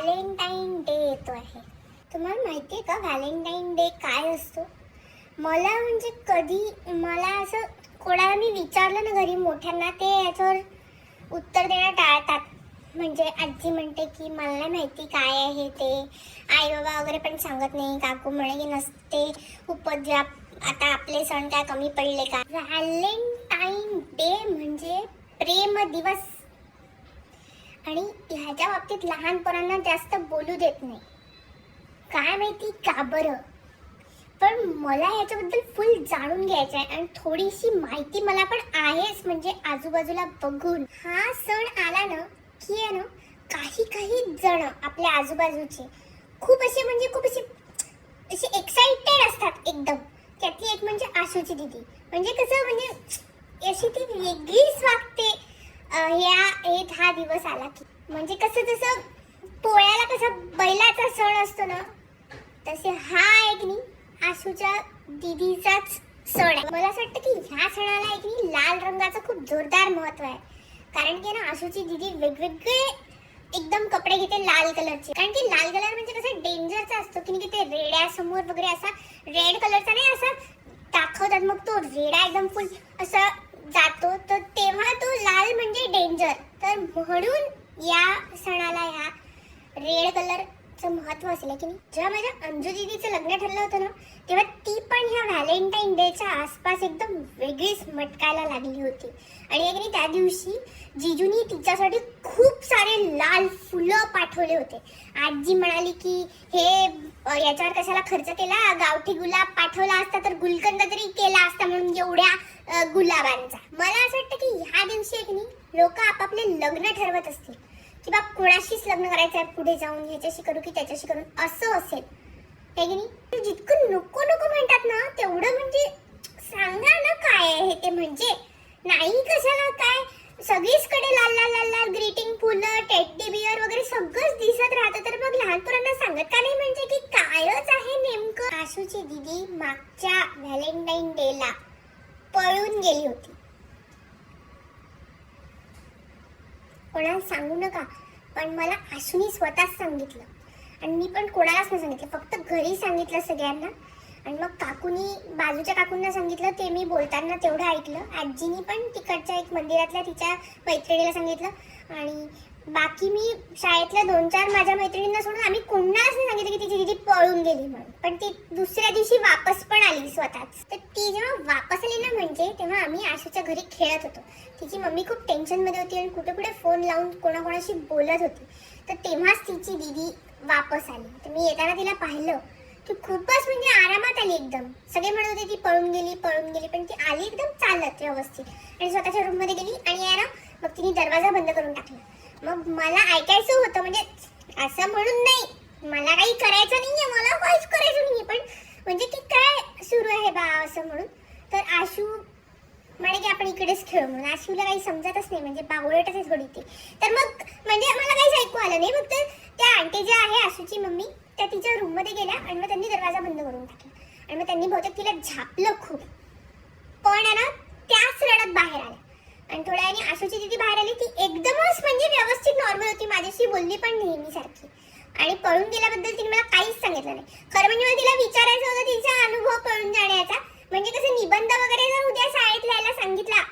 Valentine day येतो आहे. तुम्हाला माहिती आहे का व्हॅलेंटाईन डे काय असतो? मला म्हणजे कधी मला असं कोणाला मी विचारलं ना घरी मोठ्यांना, ते याच्यावर उत्तर देणं टाळतात. म्हणजे आजी म्हणते की मला नाही माहिती काय आहे ते, आई बाबा वगैरे पण सांगत नाही, काकू म्हणे की नसते उपद्व्याप, आता आपले सण काय कमी पडले का. व्हॅलेंटाईन डे म्हणजे प्रेम दिवस, आणि ह्याच्या बाबतीत लहान पोरांना जास्त बोलू देत नाही. काय माहिती का बरं, पण मला याच्याबद्दल फुल जाणून घ्यायचं आहे आणि थोडीशी माहिती मला पण आहेच. म्हणजे आजूबाजूला बघून हा सण आला ना की आहे ना, काही काही जण आपल्या आजूबाजूचे खूप असे एक्साइटेड असतात एकदम. त्यातली एक म्हणजे आशूची दीदी. म्हणजे कसं, म्हणजे अशी ती वेगळीच वागते. हे 10 दिवस आला की म्हणजे कसं, जसं पोळ्याला कसं बैलाचा सण असतो ना, तसे हा एक नी आशूच्या दीदीचाच सण आहे. मला असं वाटतं की ह्या सणाला एक नी लाल रंगाचं खूप जोरदार महत्व आहे. कारण की ना आशूची दीदी वेगवेगळे एकदम कपडे घेते लाल कलरचे. कारण की लाल कलर म्हणजे कसं डेंजरचा असतो की ते रेड्यासमोर वगैरे असा रेड कलरचा नाही असा दाखवतात, मग तो रेडा एकदम फुल असा जातो, तर तेव्हा तो लाल म्हणजे डेंजर. तर म्हणून या सणाला ह्या रेड कलरचं महत्व असेल की नाही. जेव्हा माझ्या अंजू दीदीचं लग्न ठरलं होतं ना, तेव्हा ती पण ह्या व्हॅलेंटाईन डेच्या आसपास एकदम वेगळीच मटकायला लागली होती. आणि एक त्या दिवशी जिजूनी तिच्यासाठी खूप सारे लाल फुलं पाठवले होते. आजी म्हणाली की हे याच्यावर कशाला खर्च केला, गावठी गुलाब पाठवला असता तर गुलकंद तरी केला असता, म्हणून एवढ्या गुलाबांचा. मला असं वाटतं की ह्या दिवशी एक नाही लोक आपापले लग्न ठरवत असतील की बा कोणाशीच लग्न करायचं आहे पुढे जाऊन, ह्याच्याशी करू की त्याच्याशी करून, असं असेल हे की नाही. जितकं नको नको म्हणतात ना तेवढं म्हणजे सांगा ना काय आहे ते. म्हणजे नाही कशाला काय सगळीचकडे लाल लाल लाल लाल ग्रीटिंग फुलं, टेडी बिअर वगैरे सगळंच दिसत राहतं, तर मग लहान पोरांना सांगत का नाही म्हणजे की कायच आहे नेमकं. आशूची दीदी मागच्या व्हॅलेंटाईन डेला पळून गेली होती. कोणाला सांगू नका, पण मला आशूनी स्वतःच सांगितलं आणि मी पण कोणालाच नाही सांगितलं, फक्त घरी सांगितलं सगळ्यांना. आणि मग काकूनी बाजूच्या काकूंना सांगितलं, ते मी बोलताना तेवढं ऐकलं. आजीनी पण तिकडच्या एक मंदिरातल्या तिच्या मैत्रिणीला सांगितलं, आणि बाकी मी शाळेतल्या 2-4 माझ्या मैत्रिणींना सोडून आम्ही कोणालाच नाही सांगितलं की तिची दीदी पळून गेली म्हणून. पण ती दुसऱ्या दिवशी वापस पण आली स्वतःच. तर ती जेव्हा वापस आली ना, म्हणजे तेव्हा आम्ही आशूच्या घरी खेळत होतो. तिची मम्मी खूप टेन्शनमध्ये होती आणि कुठे कुठे फोन लावून कोणाकोणाशी बोलत होती. तर तेव्हाच तिची दीदी वापस आली. तर मी येताना तिला पाहिलं की खूपच म्हणजे आरामात आली एकदम. सगळे म्हणत होते ती पळून गेली, पण ती आली एकदम चालत व्यवस्थित आणि स्वतःच्या रूममध्ये गेली. आणि आहे ना, मग तिने दरवाजा बंद करून टाकला. मग मला ऐकायचं होतं, म्हणजे असं म्हणून नाही, मला काही करायचं नाहीये, मला काहीच करायचं नाहीये, पण म्हणजे की काय सुरू आहे बा असं म्हणून. तर आशू म्हणे की आपण इकडेच खेळू म्हणून. आशूला काही समजतच नाही, म्हणजे बावळटच आहे थोडी ती. तर मग म्हणजे मला काहीच ऐकू आलं नाही. फक्त त्या आंटी ज्या आहे आशूची मम्मी, त्या तिच्या रूममध्ये गेल्या आणि मग त्यांनी दरवाजा बंद करून टाकला. आणि मग त्यांनी बहुतेक तिला झापलं खूप, पण आहे ना त्याच रडत बाहेर आल्या. आणि थोड्या वेळाने आशूची दीदी बाहेर आली. ती एकदमच म्हणजे व्यवस्थित नॉर्मल होती, माझ्याशी बोलली पण नेहमीसारखी. आणि पळून गेल्याबद्दल तिने मला काहीच सांगितलं नाही. खरं म्हणजे मला तिला विचारायचं होतं तिचा अनुभव पळून जाण्याचा. म्हणजे कसं निबंध वगैरे जर उद्या शाळेत लिहायला सांगितला